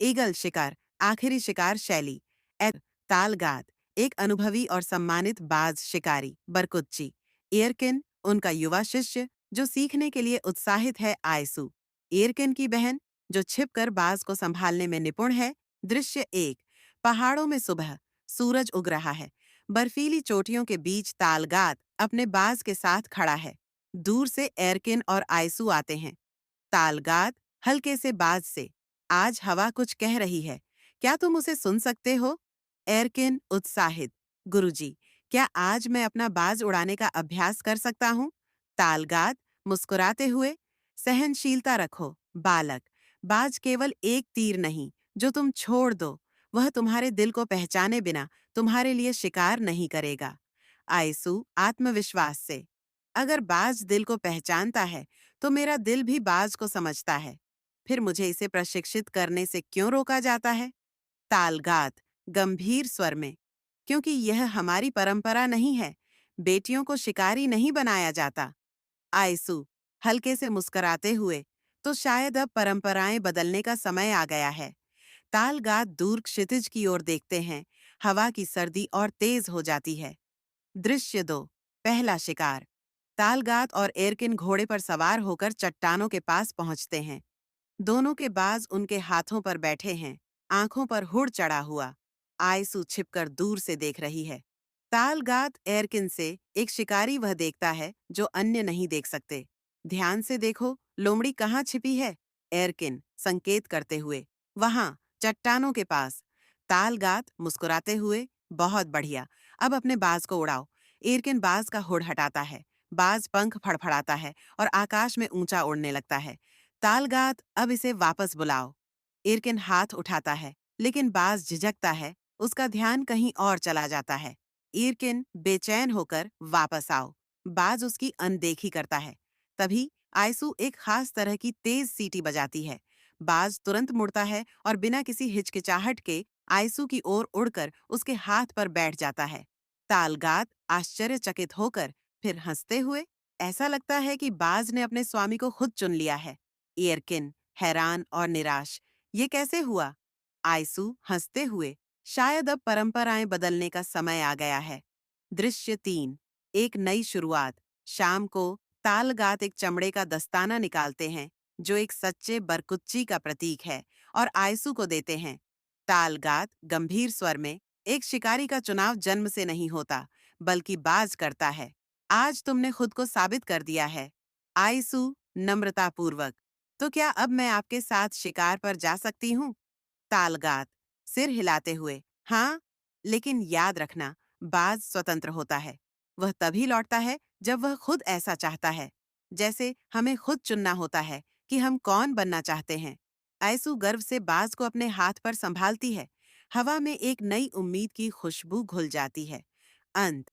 Eagle शिकार, आखिरी शिकार शैली। तालगाद, एक अनुभवी और सम्मानित बाज शिकारी। बरकुच्ची, एयरकिन, उनका युवा शिष्य जो सीखने के लिए उत्साहित है। आयसू, एयरकिन की बहन जो छिपकर बाज को संभालने में निपुण है। दृश्य एक, पहाड़ों में सुबह, सूरज उग रहा है। बर्फीली चोटियों के बीच तालगाद अपने बाज के साथ खड़ा है। दूर से एयरकिन और आयसू आते हैं। तालगाद हल्के से बाज से, आज हवा कुछ कह रही है, क्या तुम उसे सुन सकते हो? एरकिन उत्साहित, गुरुजी, क्या आज मैं अपना बाज उड़ाने का अभ्यास कर सकता हूँ? तालगाद मुस्कुराते हुए, सहनशीलता रखो बालक, बाज केवल एक तीर नहीं जो तुम छोड़ दो, वह तुम्हारे दिल को पहचाने बिना तुम्हारे लिए शिकार नहीं करेगा। आयसू आत्मविश्वास से, अगर बाज दिल को पहचानता है तो मेरा दिल भी बाज को समझता है, फिर मुझे इसे प्रशिक्षित करने से क्यों रोका जाता है? तालगाद गंभीर स्वर में, क्योंकि यह हमारी परंपरा नहीं है, बेटियों को शिकारी नहीं बनाया जाता। आयसू हल्के से मुस्कुराते हुए, तो शायद अब परंपराएं बदलने का समय आ गया है। तालगाद दूर क्षितिज की ओर देखते हैं, हवा की सर्दी और तेज हो जाती है। दृश्य दो, पहला शिकार। तालगाद और एरकिन घोड़े पर सवार होकर चट्टानों के पास पहुंचते हैं। दोनों के बाज उनके हाथों पर बैठे हैं, आंखों पर हुड़ चढ़ा हुआ। आयसू छिपकर दूर से देख रही है। तालगाद एरकिन से, एक शिकारी वह देखता है जो अन्य नहीं देख सकते। ध्यान से देखो, लोमड़ी कहाँ छिपी है? एरकिन संकेत करते हुए, वहां, चट्टानों के पास। तालगाद मुस्कुराते हुए, बहुत बढ़िया, अब अपने बाज को उड़ाओ। एरकिन बाज का हुड़ हटाता है, बाज पंख फड़फड़ाता है और आकाश में ऊंचा उड़ने लगता है। तालगाद, अब इसे वापस बुलाओ। इरकिन हाथ उठाता है, लेकिन बाज झिझकता है, उसका ध्यान कहीं और चला जाता है। इरकिन बेचैन होकर, वापस आओ। बाज उसकी अनदेखी करता है। तभी आयसू एक खास तरह की तेज सीटी बजाती है। बाज तुरंत मुड़ता है और बिना किसी हिचकिचाहट के आयसू की ओर उड़कर उसके हाथ पर बैठ जाता है। तालगाद आश्चर्यचकित होकर, फिर हंसते हुए, ऐसा लगता है कि बाज ने अपने स्वामी को खुद चुन लिया है। एयरकिन हैरान और निराश, ये कैसे हुआ? आयसू हंसते हुए, शायद अब परंपराएं बदलने का समय आ गया है। दृश्य तीन, एक नई शुरुआत। शाम को तालगाद एक चमड़े का दस्ताना निकालते हैं जो एक सच्चे बरकुच्ची का प्रतीक है, और आयसू को देते हैं। तालगाद गंभीर स्वर में, एक शिकारी का चुनाव जन्म से नहीं होता, बल्कि बाज करता है। आज तुमने खुद को साबित कर दिया है। आयसू नम्रतापूर्वक, तो क्या अब मैं आपके साथ शिकार पर जा सकती हूँ? तालगाद सिर हिलाते हुए, हाँ, लेकिन याद रखना, बाज स्वतंत्र होता है। वह तभी लौटता है जब वह खुद ऐसा चाहता है, जैसे हमें खुद चुनना होता है कि हम कौन बनना चाहते हैं। आयसू गर्व से बाज को अपने हाथ पर संभालती है। हवा में एक नई उम्मीद की खुशबू घुल जाती है। अंत।